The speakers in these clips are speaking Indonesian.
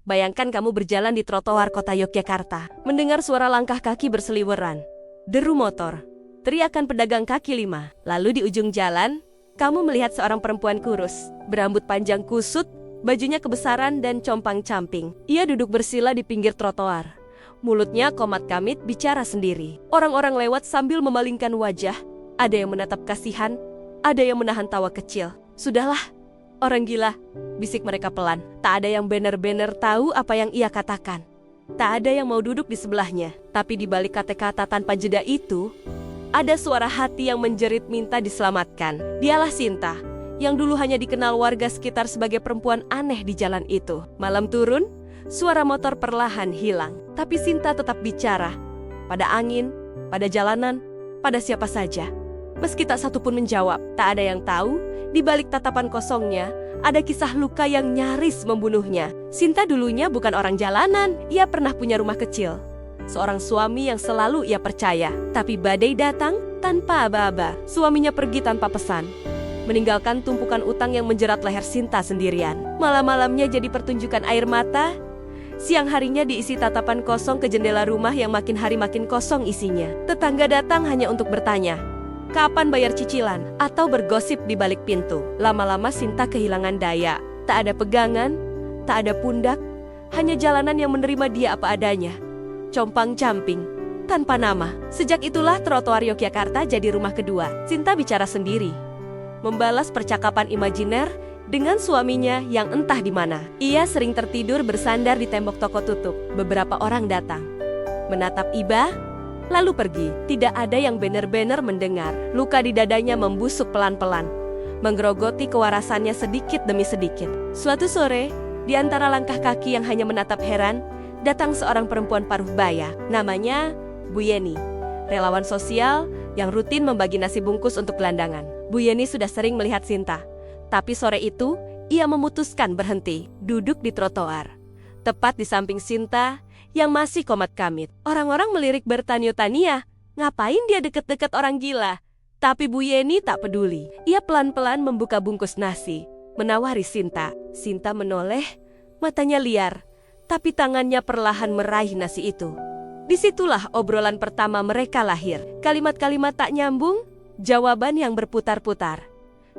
Bayangkan kamu berjalan di trotoar kota Yogyakarta, mendengar suara langkah kaki berseliweran, deru motor, teriakan pedagang kaki lima. Lalu di ujung jalan, kamu melihat seorang perempuan kurus, berambut panjang kusut, bajunya kebesaran dan compang-camping. Ia duduk bersila di pinggir trotoar. Mulutnya komat kamit bicara sendiri. Orang-orang lewat sambil memalingkan wajah. Ada yang menatap kasihan, ada yang menahan tawa kecil. Sudahlah, orang gila, bisik mereka pelan. Tak ada yang benar-benar tahu apa yang ia katakan. Tak ada yang mau duduk di sebelahnya. Tapi di balik kata-kata tanpa jeda itu, ada suara hati yang menjerit minta diselamatkan. Dialah Sinta, yang dulu hanya dikenal warga sekitar sebagai perempuan aneh di jalan itu. Malam turun, suara motor perlahan hilang. Tapi Sinta tetap bicara. Pada angin, pada jalanan, pada siapa saja. Meski tak satu pun menjawab, tak ada yang tahu, di balik tatapan kosongnya, ada kisah luka yang nyaris membunuhnya. Sinta dulunya bukan orang jalanan, ia pernah punya rumah kecil. Seorang suami yang selalu ia percaya. Tapi badai datang tanpa aba-aba. Suaminya pergi tanpa pesan, meninggalkan tumpukan utang yang menjerat leher Sinta sendirian. Malam-malamnya jadi pertunjukan air mata, siang harinya diisi tatapan kosong ke jendela rumah yang makin hari makin kosong isinya. Tetangga datang hanya untuk bertanya, kapan bayar cicilan? Atau bergosip di balik pintu. Lama-lama Sinta kehilangan daya. Tak ada pegangan, tak ada pundak, hanya jalanan yang menerima dia apa adanya. Compang-camping, tanpa nama. Sejak itulah trotoar Yogyakarta jadi rumah kedua. Sinta bicara sendiri, membalas percakapan imajiner dengan suaminya yang entah di mana. Ia sering tertidur bersandar di tembok toko tutup. Beberapa orang datang, menatap iba, lalu pergi. Tidak ada yang benar-benar mendengar. Luka di dadanya membusuk pelan-pelan, menggerogoti kewarasannya sedikit demi sedikit. Suatu sore, di antara langkah kaki yang hanya menatap heran, datang seorang perempuan paruh baya. Namanya Bu Yeni, relawan sosial yang rutin membagi nasi bungkus untuk gelandangan. Bu Yeni sudah sering melihat Sinta, tapi sore itu ia memutuskan berhenti, duduk di trotoar, tepat di samping Sinta yang masih komat kamit. Orang-orang melirik bertanya-tanya, ngapain dia deket-deket orang gila? Tapi Bu Yeni tak peduli. Ia pelan-pelan membuka bungkus nasi, menawari Sinta. Sinta menoleh, matanya liar, tapi tangannya perlahan meraih nasi itu. Disitulah obrolan pertama mereka lahir. Kalimat-kalimat tak nyambung, jawaban yang berputar-putar.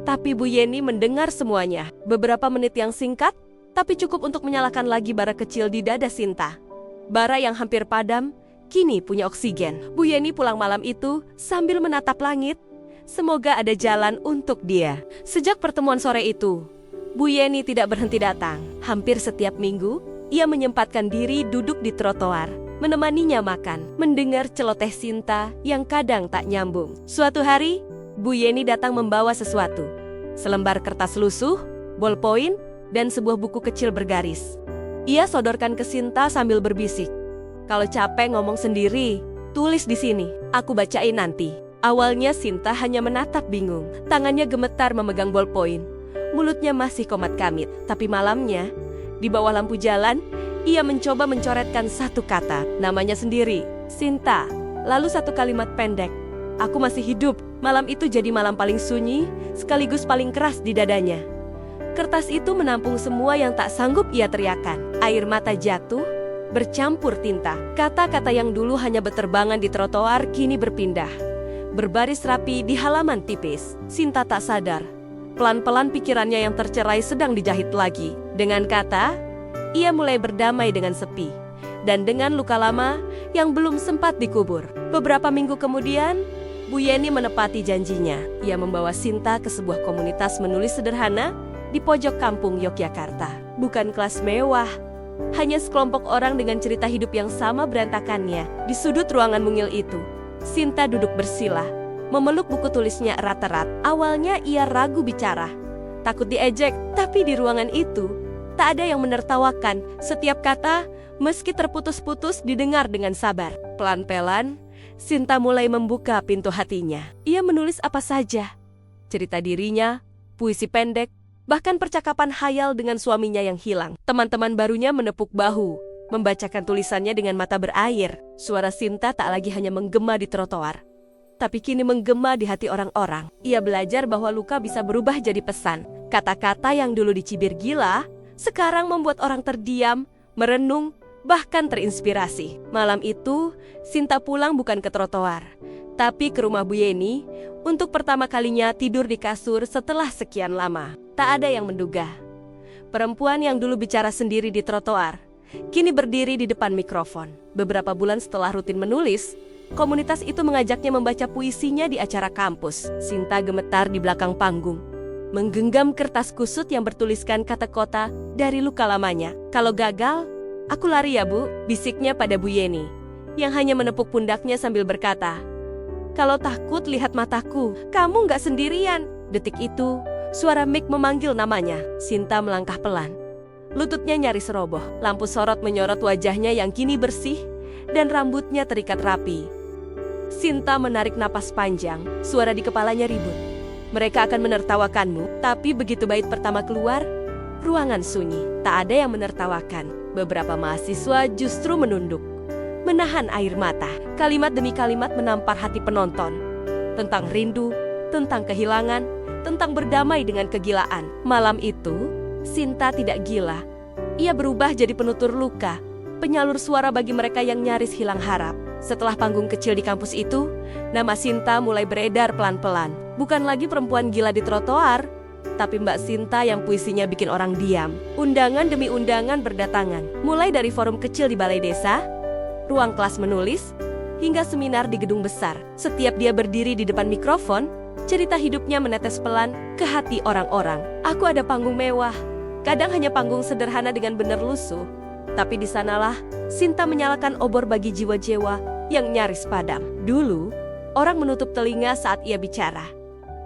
Tapi Bu Yeni mendengar semuanya. Beberapa menit yang singkat, tapi cukup untuk menyalakan lagi bara kecil di dada Sinta. Bara yang hampir padam, kini punya oksigen. Bu Yeni pulang malam itu sambil menatap langit. Semoga ada jalan untuk dia. Sejak pertemuan sore itu, Bu Yeni tidak berhenti datang. Hampir setiap minggu, ia menyempatkan diri duduk di trotoar, menemaninya makan, mendengar celoteh Sinta yang kadang tak nyambung. Suatu hari, Bu Yeni datang membawa sesuatu. Selembar kertas lusuh, bolpoin, dan sebuah buku kecil bergaris. Ia sodorkan ke Sinta sambil berbisik, kalau capek ngomong sendiri, tulis di sini, aku bacain nanti. Awalnya Sinta hanya menatap bingung, tangannya gemetar memegang bolpoin. Mulutnya masih komat kamit, tapi malamnya, di bawah lampu jalan, ia mencoba mencoretkan satu kata, namanya sendiri, Sinta. Lalu satu kalimat pendek, aku masih hidup. Malam itu jadi malam paling sunyi, sekaligus paling keras di dadanya. Kertas itu menampung semua yang tak sanggup ia teriakan. Air mata jatuh, bercampur tinta. Kata-kata yang dulu hanya berterbangan di trotoar kini berpindah, berbaris rapi di halaman tipis. Sinta tak sadar, pelan-pelan pikirannya yang tercerai sedang dijahit lagi. Dengan kata, ia mulai berdamai dengan sepi dan dengan luka lama yang belum sempat dikubur. Beberapa minggu kemudian, Bu Yeni menepati janjinya. Ia membawa Sinta ke sebuah komunitas menulis sederhana di pojok kampung Yogyakarta. Bukan kelas mewah, hanya sekelompok orang dengan cerita hidup yang sama berantakannya. Di sudut ruangan mungil itu, Sinta duduk bersila, memeluk buku tulisnya erat-erat. Awalnya ia ragu bicara, takut diejek, tapi di ruangan itu tak ada yang menertawakan. Setiap kata, meski terputus-putus, didengar dengan sabar. Pelan-pelan, Sinta mulai membuka pintu hatinya. Ia menulis apa saja, cerita dirinya, puisi pendek, bahkan percakapan khayal dengan suaminya yang hilang. Teman-teman barunya menepuk bahu, membacakan tulisannya dengan mata berair. Suara Sinta tak lagi hanya menggema di trotoar, tapi kini menggema di hati orang-orang. Ia belajar bahwa luka bisa berubah jadi pesan. Kata-kata yang dulu dicibir gila, sekarang membuat orang terdiam, merenung, bahkan terinspirasi. Malam itu, Sinta pulang bukan ke trotoar, tapi ke rumah Bu Yeni untuk pertama kalinya tidur di kasur setelah sekian lama. Tak ada yang menduga. Perempuan yang dulu bicara sendiri di trotoar, kini berdiri di depan mikrofon. Beberapa bulan setelah rutin menulis, komunitas itu mengajaknya membaca puisinya di acara kampus. Sinta gemetar di belakang panggung, menggenggam kertas kusut yang bertuliskan kata kota dari luka lamanya. Kalau gagal, aku lari ya Bu, bisiknya pada Bu Yeni, yang hanya menepuk pundaknya sambil berkata, kalau takut lihat mataku, kamu nggak sendirian. Detik itu, suara Mick memanggil namanya. Sinta melangkah pelan. Lututnya nyaris roboh, lampu sorot menyorot wajahnya yang kini bersih, dan rambutnya terikat rapi. Sinta menarik napas panjang, suara di kepalanya ribut. Mereka akan menertawakanmu, tapi begitu bait pertama keluar, ruangan sunyi. Tak ada yang menertawakan. Beberapa mahasiswa justru menunduk, menahan air mata. Kalimat demi kalimat menampar hati penonton. Tentang rindu, tentang kehilangan, tentang berdamai dengan kegilaan. Malam itu, Sinta tidak gila. Ia berubah jadi penutur luka, penyalur suara bagi mereka yang nyaris hilang harap. Setelah panggung kecil di kampus itu, nama Sinta mulai beredar pelan-pelan. Bukan lagi perempuan gila di trotoar, tapi Mbak Sinta yang puisinya bikin orang diam. Undangan demi undangan berdatangan, mulai dari forum kecil di balai desa, ruang kelas menulis, hingga seminar di gedung besar. Setiap dia berdiri di depan mikrofon, cerita hidupnya menetes pelan ke hati orang-orang. Aku ada panggung mewah, kadang hanya panggung sederhana dengan benar lusuh. Tapi di sanalah Sinta menyalakan obor bagi jiwa-jiwa yang nyaris padam. Dulu, orang menutup telinga saat ia bicara.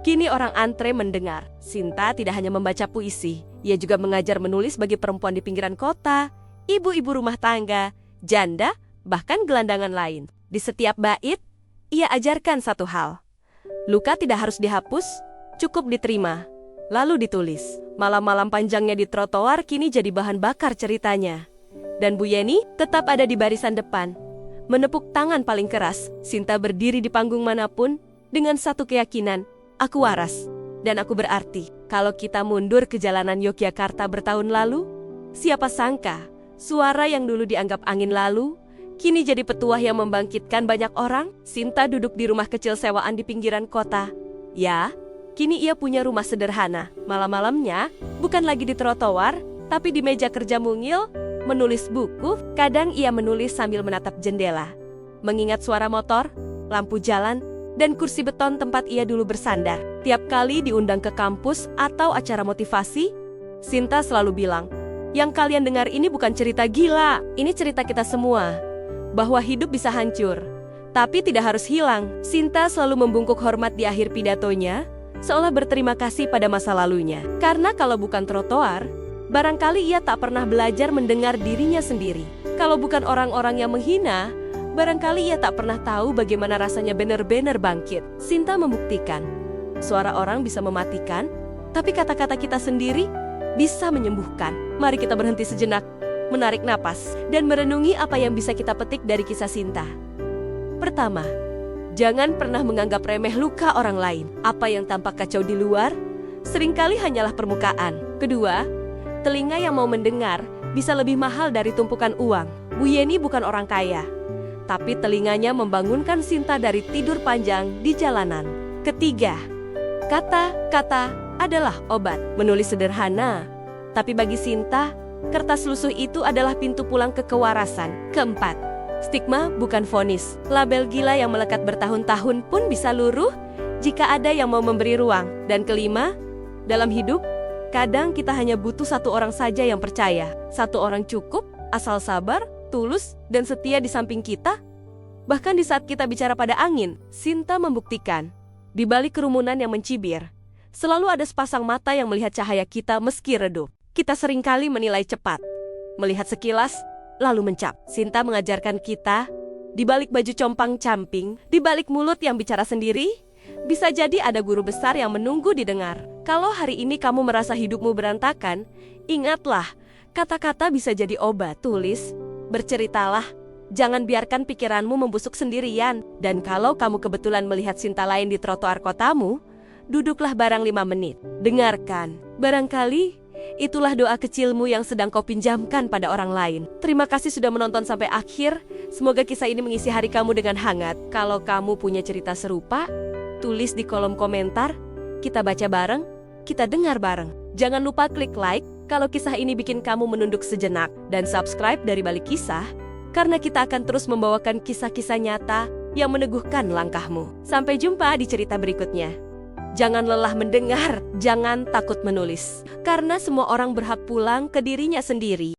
Kini orang antre mendengar. Sinta tidak hanya membaca puisi, ia juga mengajar menulis bagi perempuan di pinggiran kota, ibu-ibu rumah tangga, janda, bahkan gelandangan lain. Di setiap bait, ia ajarkan satu hal. Luka tidak harus dihapus, cukup diterima, lalu ditulis. Malam-malam panjangnya di trotoar kini jadi bahan bakar ceritanya. Dan Bu Yeni tetap ada di barisan depan, menepuk tangan paling keras. Sinta berdiri di panggung manapun dengan satu keyakinan, aku waras dan aku berarti. Kalau kita mundur ke jalanan Yogyakarta bertahun lalu, siapa sangka suara yang dulu dianggap angin lalu kini jadi petuah yang membangkitkan banyak orang. Sinta duduk di rumah kecil sewaan di pinggiran kota. Ya, kini ia punya rumah sederhana. Malam-malamnya bukan lagi di trotoar, tapi di meja kerja mungil, menulis buku. Kadang ia menulis sambil menatap jendela, mengingat suara motor, lampu jalan, dan kursi beton tempat ia dulu bersandar. Tiap kali diundang ke kampus atau acara motivasi, Sinta selalu bilang, yang kalian dengar ini bukan cerita gila, ini cerita kita semua. Bahwa hidup bisa hancur, tapi tidak harus hilang. Sinta selalu membungkuk hormat di akhir pidatonya, seolah berterima kasih pada masa lalunya. Karena kalau bukan trotoar, barangkali ia tak pernah belajar mendengar dirinya sendiri. Kalau bukan orang-orang yang menghina, barangkali ia tak pernah tahu bagaimana rasanya benar-benar bangkit. Sinta membuktikan, suara orang bisa mematikan, tapi kata-kata kita sendiri bisa menyembuhkan. Mari kita berhenti sejenak, menarik napas, dan merenungi apa yang bisa kita petik dari kisah Sinta. Pertama, jangan pernah menganggap remeh luka orang lain. Apa yang tampak kacau di luar, seringkali hanyalah permukaan. Kedua, telinga yang mau mendengar bisa lebih mahal dari tumpukan uang. Bu Yeni bukan orang kaya, tapi telinganya membangunkan Sinta dari tidur panjang di jalanan. Ketiga, kata-kata adalah obat. Menulis sederhana, tapi bagi Sinta, kertas lusuh itu adalah pintu pulang ke kewarasan. Keempat, stigma bukan vonis. Label gila yang melekat bertahun-tahun pun bisa luruh jika ada yang mau memberi ruang. Dan kelima, dalam hidup, kadang kita hanya butuh satu orang saja yang percaya. Satu orang cukup, asal sabar, tulus, dan setia di samping kita. Bahkan di saat kita bicara pada angin, Sinta membuktikan, di balik kerumunan yang mencibir, selalu ada sepasang mata yang melihat cahaya kita meski redup. Kita seringkali menilai cepat, melihat sekilas, lalu mencap. Sinta mengajarkan kita, di balik baju compang-camping, di balik mulut yang bicara sendiri, bisa jadi ada guru besar yang menunggu didengar. Kalau hari ini kamu merasa hidupmu berantakan, ingatlah, kata-kata bisa jadi obat. Tulis, berceritalah, jangan biarkan pikiranmu membusuk sendirian. Dan kalau kamu kebetulan melihat Sinta lain di trotoar kotamu, duduklah barang 5 menit. Dengarkan, barangkali itulah doa kecilmu yang sedang kau pinjamkan pada orang lain. Terima kasih sudah menonton sampai akhir. Semoga kisah ini mengisi hari kamu dengan hangat. Kalau kamu punya cerita serupa, tulis di kolom komentar. Kita baca bareng, kita dengar bareng. Jangan lupa klik like kalau kisah ini bikin kamu menunduk sejenak. Dan subscribe dari Balik Kisah, karena kita akan terus membawakan kisah-kisah nyata yang meneguhkan langkahmu. Sampai jumpa di cerita berikutnya. Jangan lelah mendengar, jangan takut menulis. Karena semua orang berhak pulang ke dirinya sendiri.